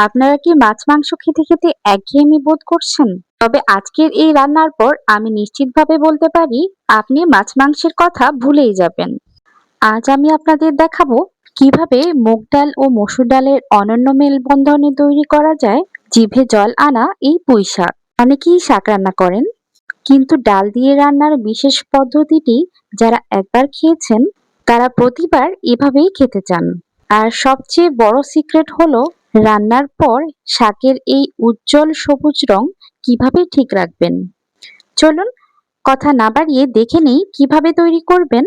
আপনারা কি মাছ মাংস খেতে খেতে একঘেয়েমি বোধ করছেন? তবে আজকের এই রান্নার পর আমি নিশ্চিতভাবে বলতে পারি আপনি মাছ মাংসের কথা ভুলেই যাবেন। আজ আমি আপনাদের দেখাবো কিভাবে মুগ ডাল ও মসুর ডালের অনন্য মেলবন্ধনে তৈরি করা যায় জিভে জল আনা এই পুঁই শাক। অনেকেই শাক রান্না করেন, কিন্তু ডাল দিয়ে রান্নার বিশেষ পদ্ধতিটি যারা একবার খেয়েছেন তারা প্রতিবার এভাবেই খেতে চান। আর সবচেয়ে বড় সিক্রেট হলো রান্নার পর শাকের এই উজ্জ্বল সবুজ রং কিভাবে ঠিক রাখবেন। চলুন কথা না বাড়িয়ে দেখে নেই কিভাবে তৈরি করবেন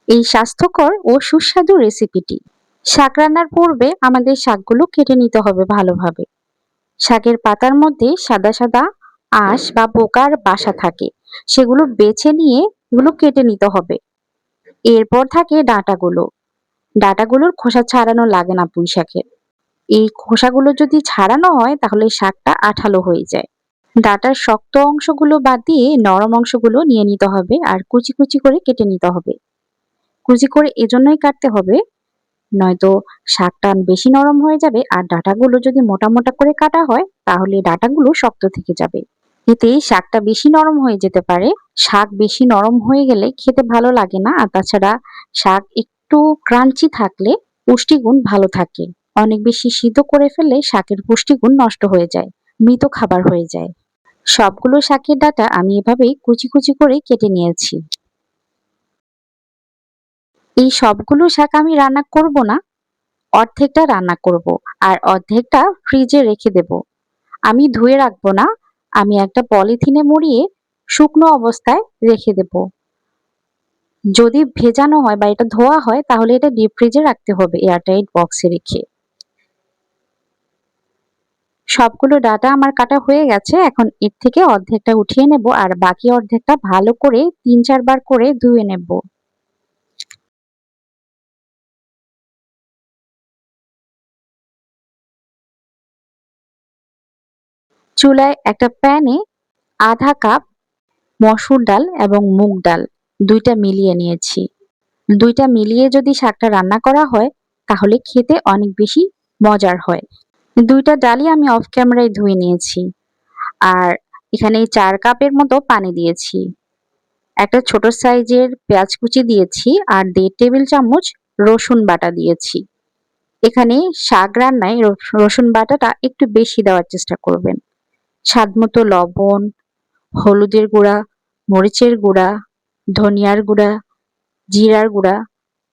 এই স্বাস্থ্যকর ও সুস্বাদু রেসিপিটি। শাক রান্নার পূর্বে আমাদের শাকগুলো কেটে নিতে হবে ভালোভাবে। শাকের পাতার মধ্যে সাদা সাদা আঁশ বা পোকার বাসা থাকে, সেগুলো বেছে নিয়ে এগুলো কেটে নিতে হবে। এরপর থাকে ডাঁটাগুলো। ডাঁটাগুলোর খোসা ছাড়ানো লাগে না পুঁই শাকের। এই খোসাগুলো যদি ছাড়ানো হয় তাহলে শাকটা আঠালো হয়ে যায়। ডাঁটার শক্ত অংশগুলো বাদ দিয়ে নরম অংশগুলো নিয়ে নিতে হবে আর কুচি কুচি করে কেটে নিতে হবে। কুচি করে এজন্যই কাটতে হবে, নয়তো শাকটা বেশি নরম হয়ে যাবে। আর ডাঁটাগুলো যদি মোটা মোটা করে কাটা হয় তাহলে ডাঁটাগুলো শক্ত থেকে যাবে, এতে শাকটা বেশি নরম হয়ে যেতে পারে। শাক বেশি নরম হয়ে গেলে খেতে ভালো লাগে না। আর তাছাড়া শাক একটু ক্রাঞ্চি থাকলে পুষ্টিগুণ ভালো থাকে। অনেক বেশি সিদ্ধ করে ফেললে শাকের পুষ্টিগুণ নষ্ট হয়ে যায়, মৃত খাবার হয়ে যায়। সবগুলো শাকের ডাঁটা আমি এভাবেই কুচি কুচি করে কেটে নিয়েছি। এই সবগুলো শাক আমি রান্না করব না, অর্ধেকটা রান্না করব আর অর্ধেকটা ফ্রিজে রেখে দেব। আমি ধুয়ে রাখবো না, আমি একটা পলিথিনে মুড়িয়ে শুকনো অবস্থায় রেখে দেব। যদি ভেজানো হয় বা এটা ধোয়া হয় তাহলে এটা ডিপ ফ্রিজে রাখতে হবে এয়ারটাইট বক্সে রেখে। সবগুলো ডাটা আমার কাটা হয়ে গেছে, এখন এর থেকে অর্ধেকটা উঠিয়ে নেব আর বাকি অর্ধেকটা ভালো করে ৩-৪ বার করে ধুয়ে নেব। চুলায় একটা প্যানে আধা কাপ মসুর ডাল এবং মুগ ডাল দুইটা মিলিয়ে নিয়েছি। দুইটা মিলিয়ে যদি শাকটা রান্না করা হয় তাহলে খেতে অনেক বেশি মজার হয়। দুইটা ডালই আমি অফ ক্যামেরায় ধুয়ে নিয়েছি। আর এখানে ৪ কাপের মতো পানি দিয়েছি। একটা ছোট সাইজের পেঁয়াজ কুচি দিয়েছি আর ১.৫ টেবিল চামচ রসুন বাটা দিয়েছি। এখানে শাক রান্নায় রসুন বাটাটা একটু বেশি দেওয়ার চেষ্টা করবেন। স্বাদমতো লবণ, হলুদের গুঁড়া, মরিচের গুঁড়া, ধনিয়ার গুঁড়া, জিরার গুঁড়া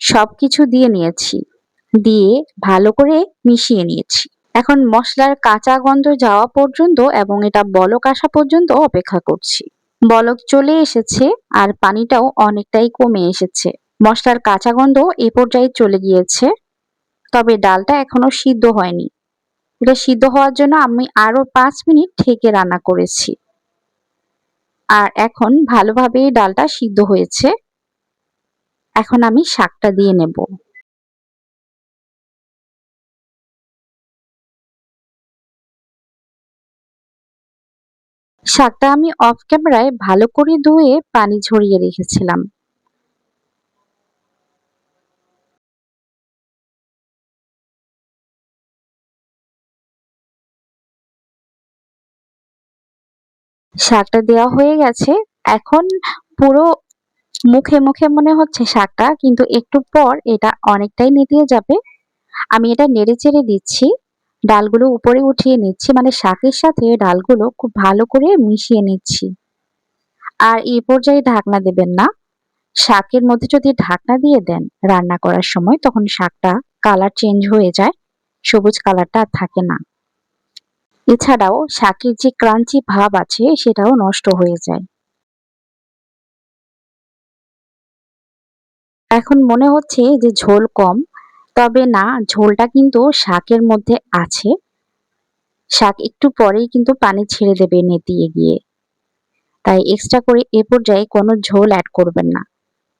সবকিছু দিয়ে নিয়েছি। দিয়ে ভালো করে মিশিয়ে নিয়েছি। এখন মসলার কাঁচা গন্ধ যাওয়া পর্যন্ত এবং এটা বলক আসা পর্যন্ত অপেক্ষা করছি। বলক চলে এসেছে আর পানিটাও অনেকটাই কমে এসেছে। মসলার কাঁচা গন্ধ এ পর্যায়ে চলে গিয়েছে, তবে ডালটা এখনো সিদ্ধ হয়নি। এটা সিদ্ধ হওয়ার জন্য আমি আরো ৫ মিনিট ঢেকে রান্না করেছি। আর এখন ভালোভাবে ডালটা সিদ্ধ হয়েছে। এখন আমি শাকটা দিয়ে নেব। শাকটা আমি অফ ক্যামেরায় ভালো করে ধুয়ে পানি ঝরিয়ে রেখেছিলাম। শাকটা দেওয়া হয়ে গেছে। এখন পুরো মুখে মুখে মনে হচ্ছে শাকটা, কিন্তু একটু পর এটা অনেকটাই নেতিয়ে যাবে। আমি এটা নেড়ে চেড়ে দিচ্ছি, ডালগুলো উপরে উঠিয়ে নিচ্ছি, মানে শাকের সাথে ডালগুলো খুব ভালো করে মিশিয়ে নিচ্ছি। আর এই পর্যায়ে ঢাকনা দেবেন না। শাকের মধ্যে যদি ঢাকনা দিয়ে দেন রান্না করার সময় তখন শাকটা কালার চেঞ্জ হয়ে যায়, সবুজ কালারটা আর থাকে না। এছাড়াও শাকের যে ক্রাঞ্চি ভাব আছে সেটাও নষ্ট হয়ে যায়। এখন মনে হচ্ছে যে ঝোল কম, তবে না, ঝোলটা কিন্তু শাকের মধ্যে আছে। শাক একটু পরেই কিন্তু পানি ছেড়ে দেবে নেতিয়ে গিয়ে। তাই এক্সট্রা করে এ পর্যায়ে কোনো ঝোল অ্যাড করবেন না।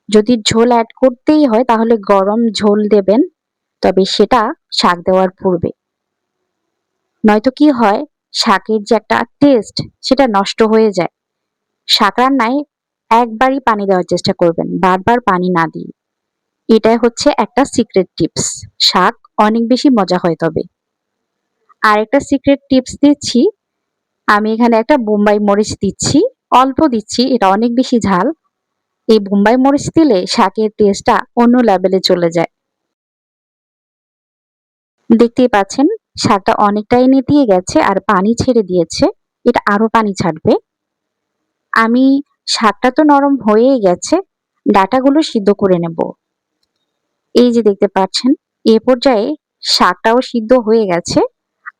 যদি ঝোল অ্যাড করতেই হয় তাহলে গরম ঝোল দেবেন, তবে সেটা শাক দেওয়ার পূর্বে। নয়তো কি হয়, শাকের যে একটা টেস্ট সেটা নষ্ট হয়ে যায়। শাক রান্নায় একবারই পানি দেওয়ার চেষ্টা করবেন, বারবার পানি না দিয়ে। এটাই হচ্ছে একটা সিক্রেট টিপস। শাক অনেক বেশি মজা হয় তবে। আরেকটা সিক্রেট টিপস দিচ্ছি, আমি এখানে একটা বোম্বাই মরিচ দিচ্ছি। অল্প দিচ্ছি, এটা অনেক বেশি ঝাল। এই বোম্বাই মরিচ দিলে শাকের টেস্টটা অন্য লেভেলে চলে যায়। দেখতেই পাচ্ছেন শাকটা অনেকটাই নেতিয়ে গেছে আর পানি ছেড়ে দিয়েছে। এটা আরো পানি ছাড়বে। আমি শাকটা তো নরম হয়েই গেছে, ডাঁটাগুলো সিদ্ধ করে নেব। এই যে দেখতে পাচ্ছেন, এ পর্যায়ে শাকটাও সিদ্ধ হয়ে গেছে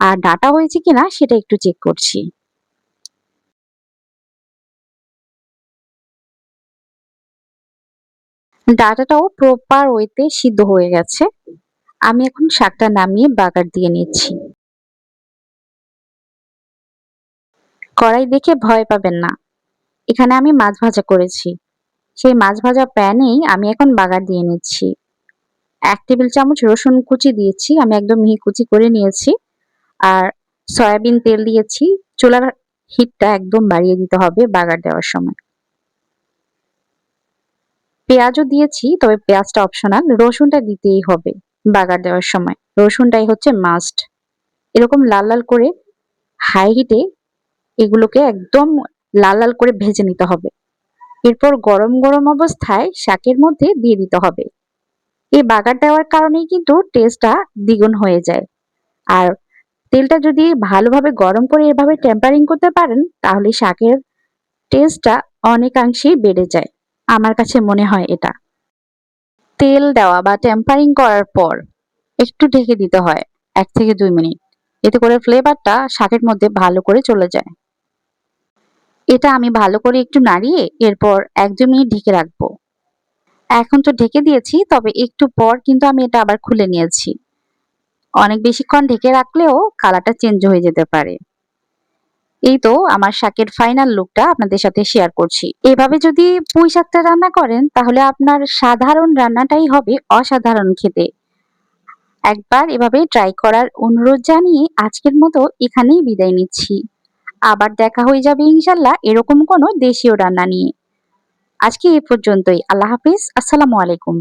আর ডাঁটা হয়েছে কিনা সেটা একটু চেক করছি। ডাঁটাটাও প্রপার ওয়েতে সিদ্ধ হয়ে গেছে। আমি এখন শাকটা নামিয়ে বাগার দিয়ে নিচ্ছি। কড়াই দেখে ভয় পাবেন না, এখানে আমি মাছ ভাজা করেছি। সেই মাছ ভাজা প্যানেই আমি এখন বাগার দিয়ে নিচ্ছি। ১ টেবিল চামচ রসুন কুচি দিয়েছি, আমি একদম মিহি কুচি করে নিয়েছি। আর সয়াবিন তেল দিয়েছি। চুলার হিটটা একদম বাড়িয়ে দিতে হবে বাগার দেওয়ার সময়। পেঁয়াজও দিয়েছি, তবে পেঁয়াজটা অপশনাল, রসুনটা দিতেই হবে বাগার দেওয়ার সময়। রসুনটাই হচ্ছে মাস্ট। এরকম লাল লাল করে হাই হিটে এগুলোকে একদম লাল লাল করে ভেজে নিতে হবে। এরপর গরম গরম অবস্থায় শাকের মধ্যে দিয়ে দিতে হবে। এই বাগার দেওয়ার কারণেই কিন্তু টেস্টটা দ্বিগুণ হয়ে যায়। আর তেলটা যদি ভালোভাবে গরম করে এভাবে টেম্পারিং করতে পারেন তাহলে শাকের টেস্টটা অনেকাংশেই বেড়ে যায়। আমার কাছে মনে হয় এটা। তেল দেওয়া বা টেম্পারিং করার পর একটু ঢেকে দিতে হয় ১ থেকে ২ মিনিট। এতে করে ফ্লেভারটা শাকের মধ্যে ভালো করে চলে যায়। এটা আমি ভালো করে একটু নাড়িয়ে এরপর ১-২ মিনিট ঢেকে রাখবো। এখন তো ঢেকে দিয়েছি, তবে একটু পর কিন্তু আমি এটা আবার খুলে নিয়েছি। অনেক বেশিক্ষণ ঢেকে রাখলেও কালারটা চেঞ্জ হয়ে যেতে পারে। এই তো আমার শাকের ফাইনাল লুকটা আপনাদের সাথে শেয়ার করছি। এভাবে যদি পুঁই শাকটা রান্না করেন তাহলে আপনার সাধারণ রান্নাটাই হবে অসাধারণ খেতে। একবার এভাবে ট্রাই করার অনুরোধ জানিয়ে আজকের মতো এখানেই বিদায় নিচ্ছি। আবার দেখা হয়ে যাবে ইনশাল্লাহ এরকম কোনো দেশীয় রান্না নিয়ে। আজকে এ পর্যন্তই। আল্লাহ হাফিজ। আসসালামু আলাইকুম।